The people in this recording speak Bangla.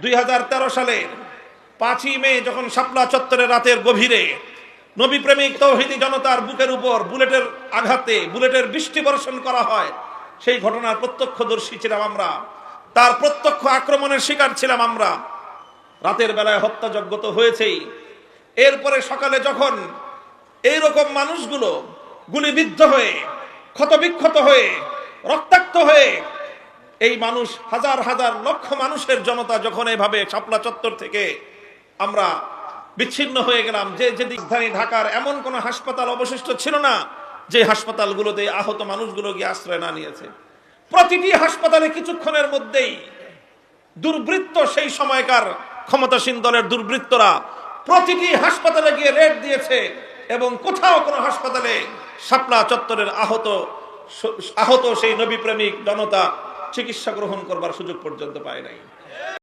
2013 সালের 5ই মে যখন শাপলা চত্বরে রাতের গভীরে নবী প্রেমিক তৌহিদি জনতার বুকের উপর বুলেটের আঘাতে বুলেটের বৃষ্টি বর্ষণ করা হয়, সেই ঘটনার প্রত্যক্ষদর্শী ছিলাম আমরা, তার প্রত্যক্ষ আক্রমণের শিকার ছিলাম আমরা। রাতের বেলায় হত্যাযজ্ঞ তো হয়েছেই, এরপরে সকালে যখন এইরকম মানুষগুলো গুলিবিদ্ধ হয়ে ক্ষতবিক্ষত হয়ে রক্তাক্ত হয়ে এই মানুষ হাজার হাজার লক্ষ মানুষের জনতা যখন এভাবে শাপলা চত্বর থেকে আমরা বিচ্ছিন্ন হয়ে গেলাম, যে রাজধানী ঢাকার এমন কোন হাসপাতাল অবশিষ্ট ছিল না যে হাসপাতালগুলোতে আহত মানুষগুলো গিয়ে আশ্রয় না নিয়েছে। প্রতিটি হাসপাতালে কিছুক্ষণের মধ্যেই দুর্বৃত্ত, সেই সময়কার ক্ষমতাসীন দলের দুর্বৃত্তরা প্রতিটি হাসপাতালে গিয়ে রেড দিয়েছে এবং কোথাও কোনো হাসপাতালে শাপলা চত্বরের আহত সেই নবী প্রেমিক জনতা চিকিৎসা গ্রহণ করবার সুযোগ পর্যন্ত পায় নাই।